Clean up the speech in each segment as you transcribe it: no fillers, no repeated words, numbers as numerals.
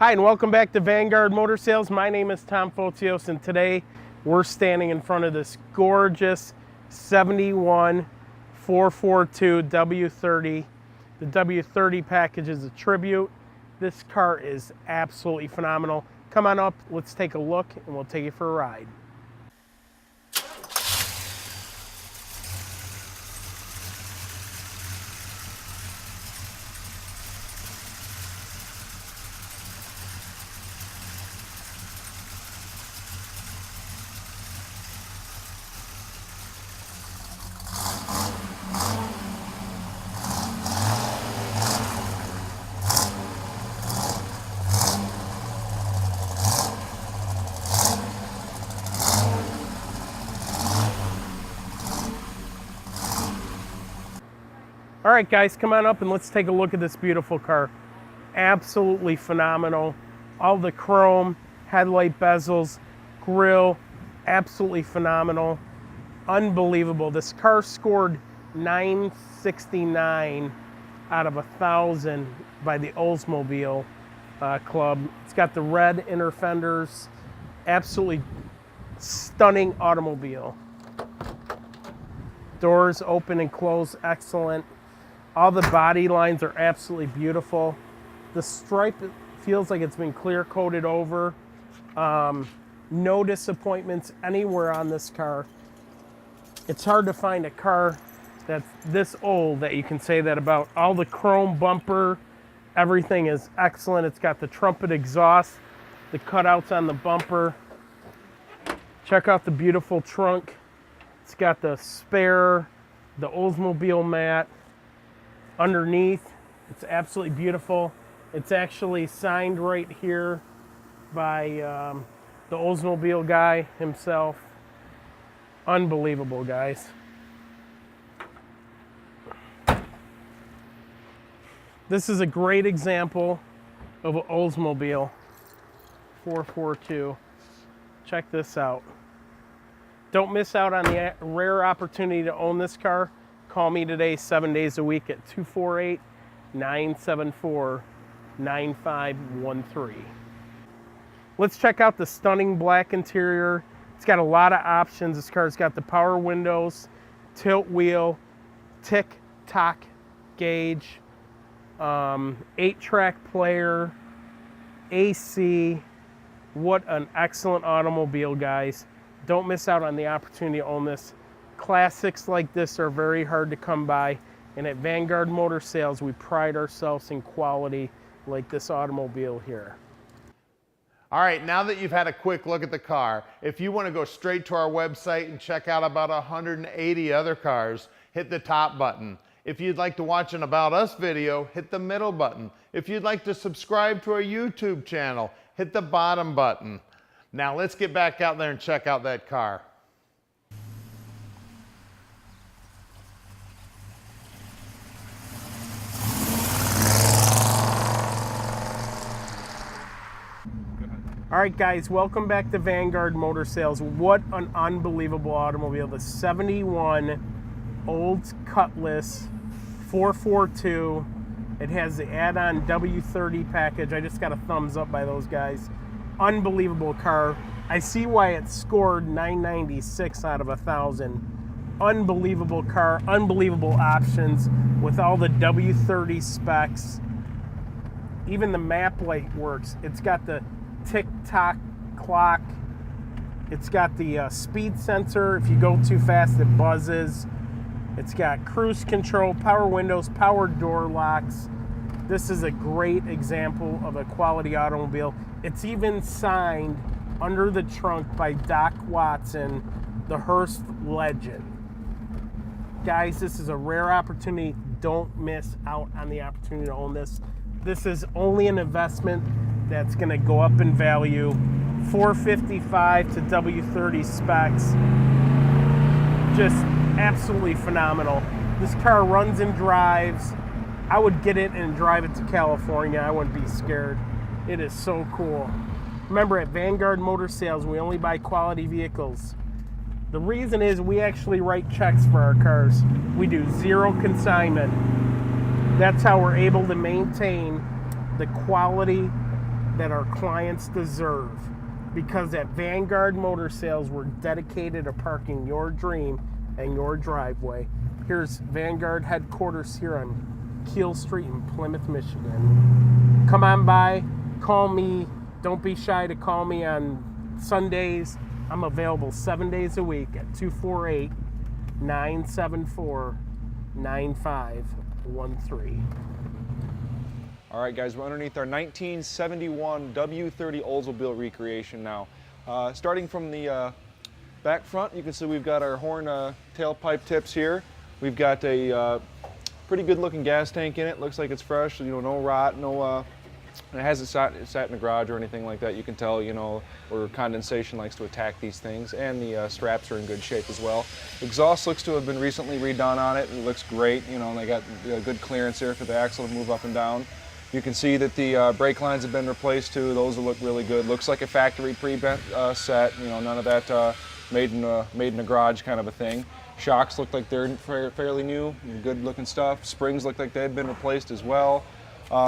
Hi, and welcome back to Vanguard Motor Sales. My name is Tom Fotios, and today we're standing in front of this gorgeous 71 442 W30. The W30 package is a tribute. This car is absolutely phenomenal. Come on up, let's take a look, and we'll take you for a ride. All right, guys, come on up and let's take a look at this beautiful car. Absolutely phenomenal. All the chrome, headlight bezels, grille, absolutely phenomenal. Unbelievable. This car scored 969 out of 1,000 by the Oldsmobile club. It's got the red inner fenders. Absolutely stunning automobile. Doors open and close, excellent. All the body lines are absolutely beautiful. The stripe feels like it's been clear coated over. No disappointments anywhere on this car. It's hard to find a car that's this old that you can say that about. All the chrome bumper, everything is excellent. It's got the trumpet exhaust, the cutouts on the bumper. Check out the beautiful trunk. It's got the spare, the Oldsmobile mat. Underneath, it's absolutely beautiful. It's actually signed right here by the Oldsmobile guy himself. Unbelievable, guys. This is a great example of an Oldsmobile 442. Check this out. Don't miss out on the rare opportunity to own this car. Call me today 7 days a week at 248-974-9513. Let's check out the stunning black interior. It's got a lot of options. This car's got the power windows, tilt wheel, tick-tock gauge, 8-track player, AC. What an excellent automobile, guys. Don't miss out on the opportunity to own this. Classics like this are very hard to come by, and at Vanguard Motor Sales, we pride ourselves in quality like this automobile here. All right, now that you've had a quick look at the car, if you want to go straight to our website and check out about 180 other cars, hit the top button. If you'd like to watch an About Us video, hit the middle button. If you'd like to subscribe to our YouTube channel, hit the bottom button. Now let's get back out there and check out that car. All right, guys, welcome back to Vanguard Motor Sales. What an unbelievable automobile. The 71 Olds Cutlass 442. It has the add-on W30 package. I just got a thumbs up by those guys. Unbelievable car. I see why it scored 996 out of 1,000. Unbelievable car, unbelievable options with all the W30 specs. Even the map light works. It's got the tick-tock clock. It's got the speed sensor. If you go too fast, it buzzes. It's got cruise control, power windows, power door locks. This is a great example of a quality automobile. It's even signed under the trunk by Doc Watson, the Hearst legend. Guys, this is a rare opportunity. Don't miss out on the opportunity to own this. This is only an investment that's going to go up in value. 455 to W30 specs. Just absolutely phenomenal. This car runs and drives. I would get it and drive it to California. I wouldn't be scared. It is so cool. Remember, at Vanguard Motor Sales, we only buy quality vehicles. The reason is we actually write checks for our cars. We do zero consignment. That's how we're able to maintain the quality that our clients deserve, because at Vanguard Motor Sales, we're dedicated to parking your dream and your driveway. Here's Vanguard headquarters here on Keel Street in Plymouth, Michigan. Come on by, call me. Don't be shy to call me on Sundays. I'm available 7 days a week at 248-974-9513. All right, guys, we're underneath our 1971 W30 Oldsmobile Recreation now. Starting from the back front, you can see we've got our horn tailpipe tips here. We've got a pretty good looking gas tank in it. Looks like it's fresh, you know, no rot, no, it hasn't sat in the garage or anything like that. You can tell, you know, where condensation likes to attack these things, and the straps are in good shape as well. Exhaust looks to have been recently redone on it. It looks great, you know, and they got good clearance here for the axle to move up and down. You can see that the brake lines have been replaced too. Those will look really good. Looks like a factory pre-bent set, you know, none of that made in a garage kind of a thing. Shocks look like they're fairly new, good looking stuff. Springs look like they've been replaced as well.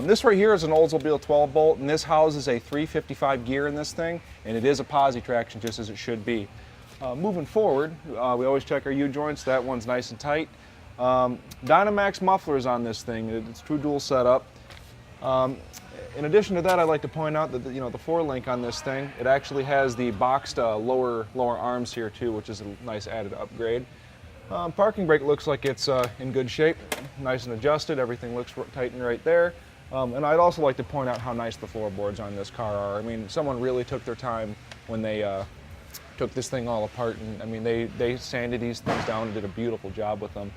This right here is an Oldsmobile 12 bolt, and this houses a 355 gear in this thing, and it is a posi traction just as it should be. Moving forward, we always check our U-joints. That one's nice and tight. Dynamax mufflers on this thing. It's true dual setup. In addition to that, I'd like to point out that the 4-link on this thing, it actually has the boxed lower arms here too, which is a nice added upgrade. Parking brake looks like it's in good shape, nice and adjusted. Everything looks tight and right there. And I'd also like to point out how nice the floorboards on this car are. I mean, someone really took their time when they took this thing all apart, and I mean, they sanded these things down and did a beautiful job with them.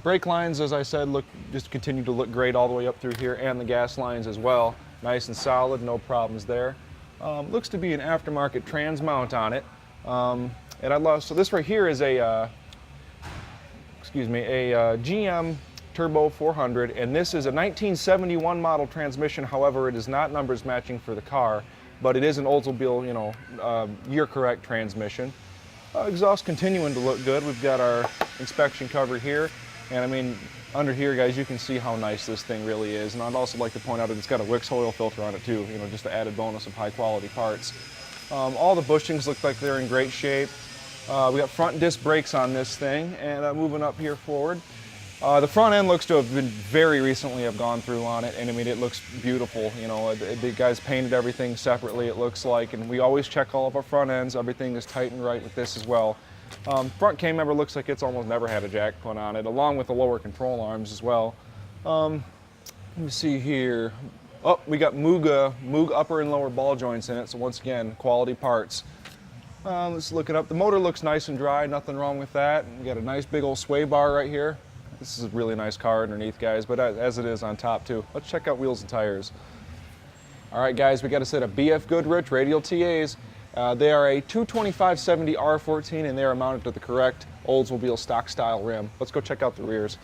Brake lines, as I said, just continue to look great all the way up through here, and the gas lines as well. Nice and solid, no problems there. Looks to be an aftermarket trans mount on it. So this right here is a GM Turbo 400, and this is a 1971 model transmission. However, it is not numbers matching for the car, but it is an Oldsmobile, year correct transmission. Exhaust continuing to look good. We've got our inspection cover here, and I mean, under here, guys, you can see how nice this thing really is. And I'd also like to point out that it's got a Wix oil filter on it too, just an added bonus of high quality parts. All the bushings look like they're in great shape. We got front disc brakes on this thing, and moving up here forward. The front end looks to have been very recently have gone through on it, and I mean, it looks beautiful. The guys painted everything separately, it looks like, and we always check all of our front ends. Everything is tight and right with this as well. Front cam member looks like it's almost never had a jack put on it, along with the lower control arms as well. Let me see here. Oh, we got Moog upper and lower ball joints in it, so once again, quality parts. Let's look it up. The motor looks nice and dry, nothing wrong with that. We got a nice big old sway bar right here. This is a really nice car underneath, guys, but as it is on top too. Let's check out wheels and tires. All right, guys, we got a set of BF Goodrich radial TAs. They are a 225/70 R14, and they are mounted to the correct Oldsmobile stock style rim. Let's go check out the rears.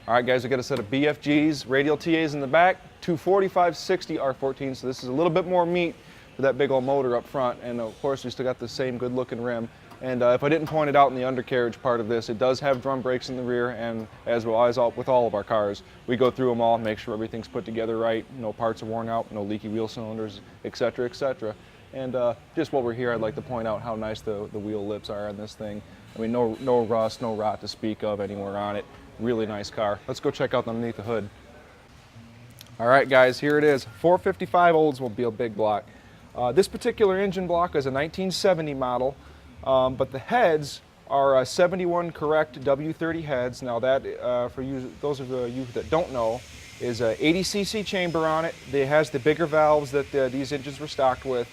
All right, guys, we got a set of BFGs, radial TAs in the back, 245/60 R14, so this is a little bit more meat for that big old motor up front, and of course we still got the same good looking rim. And if I didn't point it out in the undercarriage part of this, it does have drum brakes in the rear, and as well as with all of our cars, we go through them all, make sure everything's put together right, no parts are worn out, no leaky wheel cylinders, etc., etc. And just while we're here, I'd like to point out how nice the wheel lips are on this thing. I mean, no rust, no rot to speak of anywhere on it. Really nice car. Let's go check out underneath the hood. All right, guys, here it is, 455 Oldsmobile big block. This particular engine block is a 1970 model, but the heads are 71 correct W30 heads. Now that, for you, those of you that don't know, is a 80cc chamber on it. It has the bigger valves that these engines were stocked with.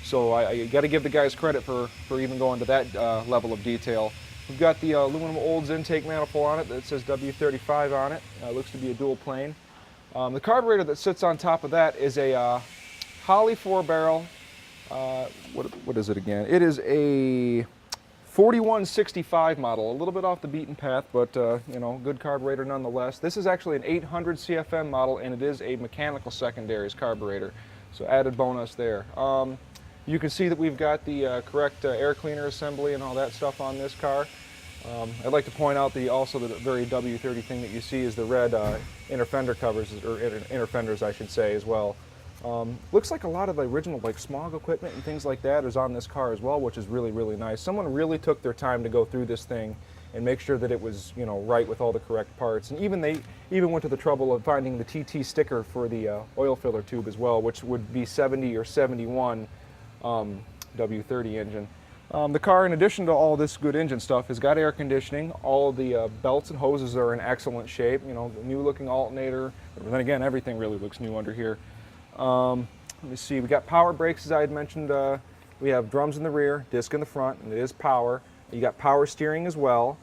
So I got to give the guys credit for even going to that level of detail. We've got the aluminum Olds intake manifold on it that says W35 on it. Looks to be a dual plane. The carburetor that sits on top of that is a Holley 4-barrel. What is it again? It is a 4165 model, a little bit off the beaten path, but good carburetor nonetheless. This is actually an 800 CFM model, and it is a mechanical secondaries carburetor, so added bonus there. You can see that we've got the correct air cleaner assembly and all that stuff on this car. I'd like to point out also the very W30 thing that you see is the red inner fender covers, or inner fenders I should say as well. Looks like a lot of the original like smog equipment and things like that is on this car as well, which is really, really nice. Someone really took their time to go through this thing and make sure that it was, you know, right with all the correct parts. And even they went to the trouble of finding the TT sticker for the oil filler tube as well, which would be 70 or 71 W30 engine. The car, in addition to all this good engine stuff, has got air conditioning. All the belts and hoses are in excellent shape. You know, the new looking alternator. But then again, everything really looks new under here. Let me see, we got power brakes, as I had mentioned. We have drums in the rear, disc in the front, and it is power. You got power steering as well.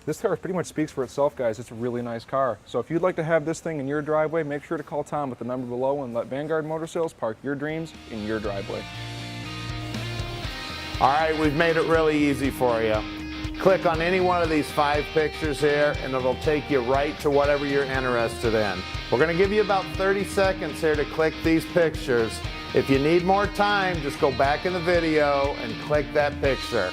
This car pretty much speaks for itself, guys. It's a really nice car. So if you'd like to have this thing in your driveway, make sure to call Tom at the number below and let Vanguard Motor Sales park your dreams in your driveway. All right, we've made it really easy for you. Click on any one of these 5 pictures here and it'll take you right to whatever you're interested in. We're going to give you about 30 seconds here to click these pictures. If you need more time, just go back in the video and click that picture.